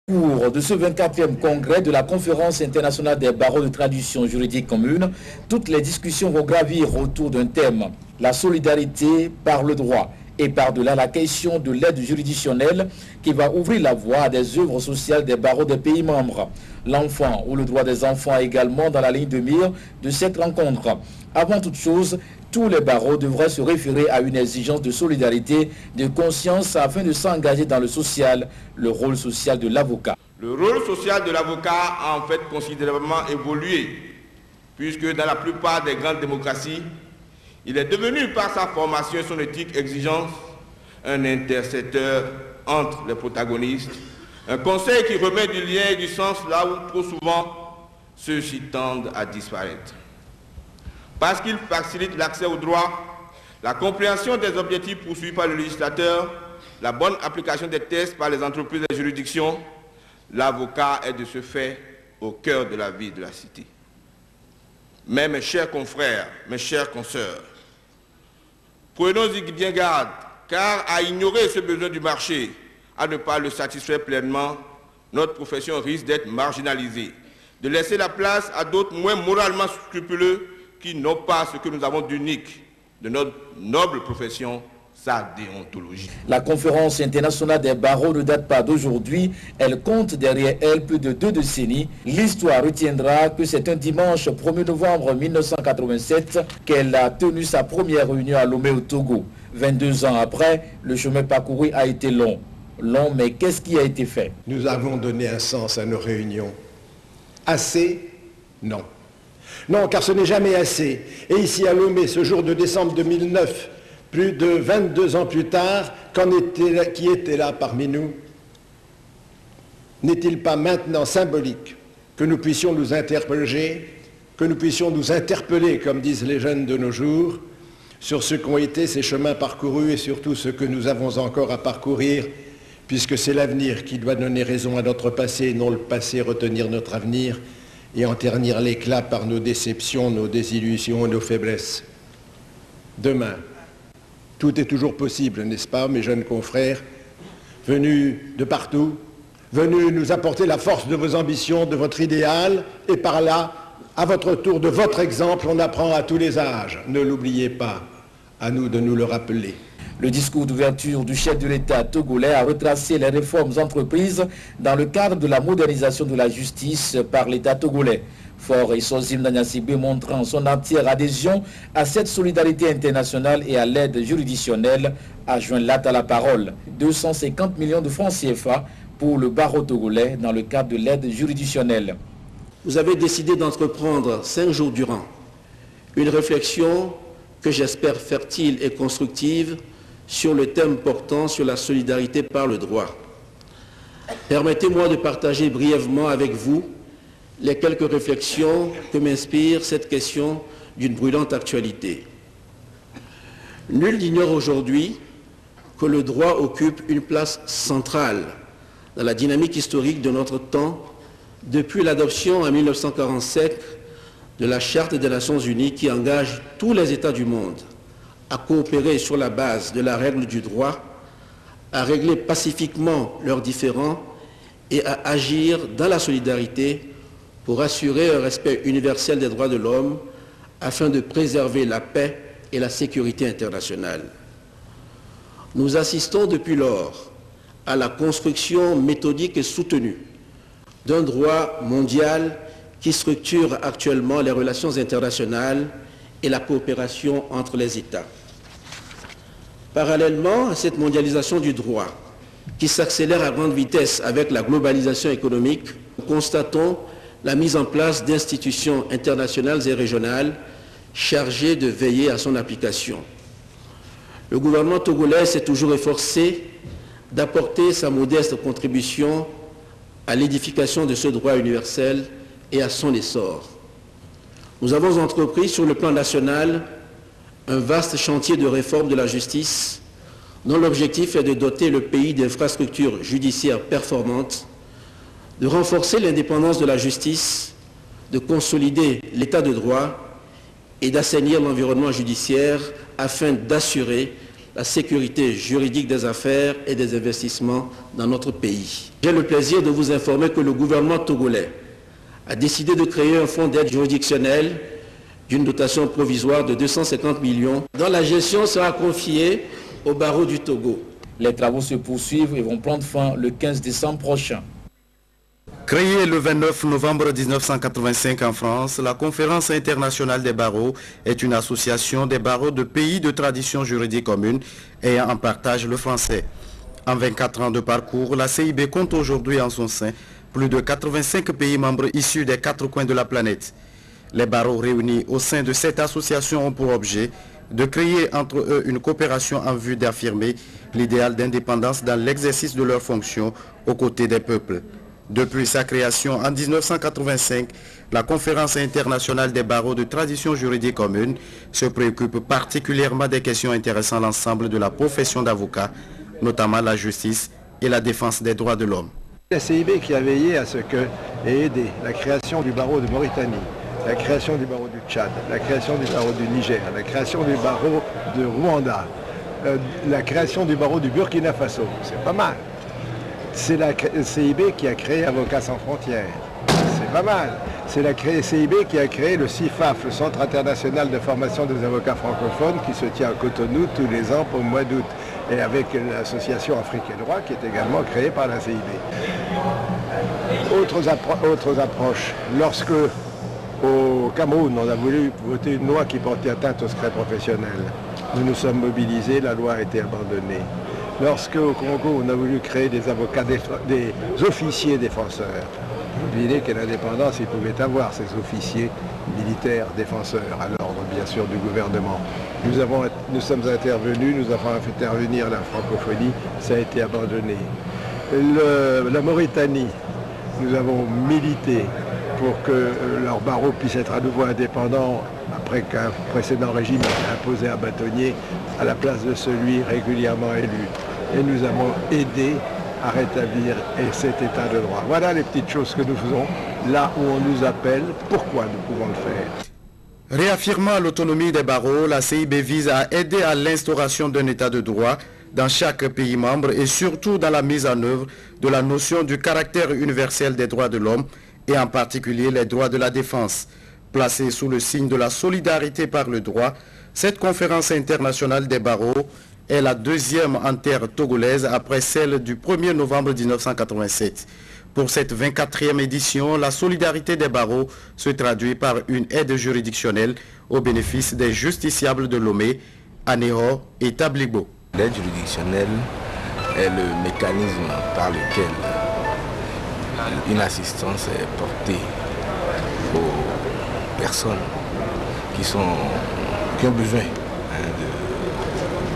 Au cours de ce 24e congrès de la Conférence internationale des barreaux de tradition juridique commune, toutes les discussions vont gravir autour d'un thème, la solidarité par le droit et par-delà la question de l'aide juridictionnelle qui va ouvrir la voie à des œuvres sociales des barreaux des pays membres. L'enfant ou le droit des enfants également dans la ligne de mire de cette rencontre. Avant toute chose, tous les barreaux devraient se référer à une exigence de solidarité, de conscience afin de s'engager dans le social, le rôle social de l'avocat. Le rôle social de l'avocat a en fait considérablement évolué, puisque dans la plupart des grandes démocraties, il est devenu par sa formation et son éthique exigence un intercesseur entre les protagonistes, un conseil qui remet du lien et du sens là où trop souvent ceux-ci tendent à disparaître. Parce qu'il facilite l'accès au droit, la compréhension des objectifs poursuivis par le législateur, la bonne application des textes par les entreprises et les juridictions, l'avocat est de ce fait au cœur de la vie de la cité. Mais mes chers confrères, mes chères consoeurs, prenons-y bien garde, car à ignorer ce besoin du marché, à ne pas le satisfaire pleinement, notre profession risque d'être marginalisée, de laisser la place à d'autres moins moralement scrupuleux qui n'ont pas ce que nous avons d'unique de notre noble profession, sa déontologie. La conférence internationale des barreaux ne date pas d'aujourd'hui, elle compte derrière elle plus de 2 décennies. L'histoire retiendra que c'est un dimanche 1er novembre 1987 qu'elle a tenu sa première réunion à Lomé au Togo. 22 ans après, le chemin parcouru a été long. Long, mais qu'est-ce qui a été fait? Nous avons donné un sens à nos réunions. Assez? Non. Non, car ce n'est jamais assez. Et ici à Lomé, ce jour de décembre 2009, plus de 22 ans plus tard, qui était là parmi nous? N'est-il pas maintenant symbolique que nous puissions nous interroger, que nous puissions nous interpeller, comme disent les jeunes de nos jours, sur ce qu'ont été ces chemins parcourus et surtout ce que nous avons encore à parcourir, puisque c'est l'avenir qui doit donner raison à notre passé, non le passé retenir notre avenir et en ternir l'éclat par nos déceptions, nos désillusions et nos faiblesses. Demain, tout est toujours possible, n'est-ce pas, mes jeunes confrères, venus de partout, venus nous apporter la force de vos ambitions, de votre idéal, et par là, à votre tour, de votre exemple, on apprend à tous les âges. Ne l'oubliez pas, à nous de nous le rappeler. Le discours d'ouverture du chef de l'État togolais a retracé les réformes entreprises dans le cadre de la modernisation de la justice par l'État togolais. Fort et Sozim Nanyasibé montrant son entière adhésion à cette solidarité internationale et à l'aide juridictionnelle, a joint latte à la parole. 250 millions de francs CFA pour le barreau togolais dans le cadre de l'aide juridictionnelle. Vous avez décidé d'entreprendre 5 jours durant une réflexion que j'espère fertile et constructive sur le thème portant sur la solidarité par le droit. Permettez-moi de partager brièvement avec vous les quelques réflexions que m'inspire cette question d'une brûlante actualité. Nul n'ignore aujourd'hui que le droit occupe une place centrale dans la dynamique historique de notre temps depuis l'adoption en 1947 de la Charte des Nations Unies qui engage tous les États du monde à coopérer sur la base de la règle du droit, à régler pacifiquement leurs différends et à agir dans la solidarité pour assurer un respect universel des droits de l'homme afin de préserver la paix et la sécurité internationale. Nous assistons depuis lors à la construction méthodique et soutenue d'un droit mondial qui structure actuellement les relations internationales et la coopération entre les États. Parallèlement à cette mondialisation du droit, qui s'accélère à grande vitesse avec la globalisation économique, nous constatons la mise en place d'institutions internationales et régionales chargées de veiller à son application. Le gouvernement togolais s'est toujours efforcé d'apporter sa modeste contribution à l'édification de ce droit universel et à son essor. Nous avons entrepris sur le plan national un vaste chantier de réforme de la justice dont l'objectif est de doter le pays d'infrastructures judiciaires performantes, de renforcer l'indépendance de la justice, de consolider l'état de droit et d'assainir l'environnement judiciaire afin d'assurer la sécurité juridique des affaires et des investissements dans notre pays. J'ai le plaisir de vous informer que le gouvernement togolais a décidé de créer un fonds d'aide juridictionnelle d'une dotation provisoire de 250 millions, dont la gestion sera confiée au barreau du Togo. Les travaux se poursuivent et vont prendre fin le 15 décembre prochain. Créée le 29 novembre 1985 en France, la Conférence internationale des barreaux est une association des barreaux de pays de tradition juridique commune ayant en partage le français. En 24 ans de parcours, la CIB compte aujourd'hui en son sein plus de 85 pays membres issus des 4 coins de la planète. Les barreaux réunis au sein de cette association ont pour objet de créer entre eux une coopération en vue d'affirmer l'idéal d'indépendance dans l'exercice de leurs fonctions aux côtés des peuples. Depuis sa création en 1985, la Conférence internationale des barreaux de tradition juridique commune se préoccupe particulièrement des questions intéressant l'ensemble de la profession d'avocat, notamment la justice et la défense des droits de l'homme. La CIB qui a veillé à ce que et aidé la création du barreau de Mauritanie, la création du barreau du Tchad, la création du barreau du Niger, la création du barreau de Rwanda, la création du barreau du Burkina Faso, c'est pas mal. C'est la CIB qui a créé Avocats sans frontières, c'est pas mal. C'est la CIB qui a créé le CIFAF, le Centre international de formation des avocats francophones, qui se tient à Cotonou tous les ans pour le mois d'août, et avec l'association Afrique et Droit qui est également créée par la CIB. Autres approches, lorsque au Cameroun on a voulu voter une loi qui portait atteinte au secret professionnel, nous nous sommes mobilisés, la loi a été abandonnée. Lorsque au Congo on a voulu créer des avocats, des officiers défenseurs, l'idée quelle indépendance ils pouvaient avoir ces officiers militaires défenseurs à l'ordre bien sûr du gouvernement. Nous sommes intervenus, nous avons fait intervenir la francophonie, ça a été abandonné. La Mauritanie, nous avons milité pour que leur barreau puisse être à nouveau indépendant après qu'un précédent régime ait imposé un bâtonnier à la place de celui régulièrement élu. Et nous avons aidé à rétablir cet état de droit. Voilà les petites choses que nous faisons là où on nous appelle, pourquoi nous pouvons le faire. Réaffirmant l'autonomie des barreaux, la CIB vise à aider à l'instauration d'un état de droit dans chaque pays membre et surtout dans la mise en œuvre de la notion du caractère universel des droits de l'homme et en particulier les droits de la défense. Placée sous le signe de la solidarité par le droit, cette conférence internationale des barreaux est la deuxième en terre togolaise après celle du 1er novembre 1987. Pour cette 24e édition, la solidarité des barreaux se traduit par une aide juridictionnelle au bénéfice des justiciables de Lomé, Anéhor et Tablibo. L'aide juridictionnelle est le mécanisme par lequel une assistance est portée aux personnes qui ont besoin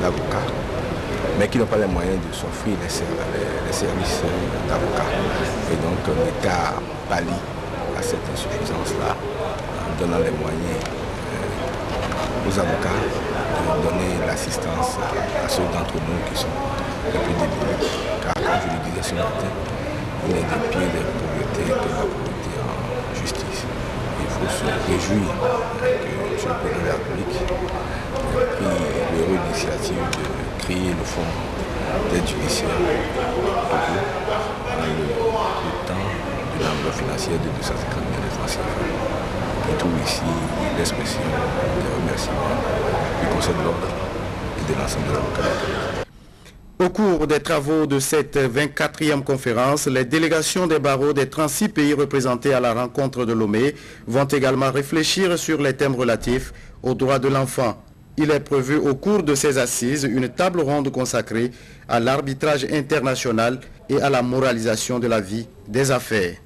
d'avocats, mais qui n'ont pas les moyens de s'offrir les services d'avocats. Et donc l'État pallie à cette insuffisance-là en donnant les moyens aux avocats de donner l'assistance à ceux d'entre nous qui sont les plus démunis. Car comme je le disais ce matin, il est des pieds de pauvreté que la pauvreté en justice. Il faut se réjouir que M. le Président de la République ait pris l'heureuse initiative de créer le fonds d'aide judiciaire dans le temps d'une enveloppe financière de 250 millions de francs CFA. Je trouve ici l'expression des remerciements du Conseil de l'ordre et de l'ensemble de l'avocat. Au cours des travaux de cette 24e conférence, les délégations des barreaux des 36 pays représentés à la rencontre de Lomé vont également réfléchir sur les thèmes relatifs aux droits de l'enfant. Il est prévu au cours de ces assises une table ronde consacrée à l'arbitrage international et à la moralisation de la vie des affaires.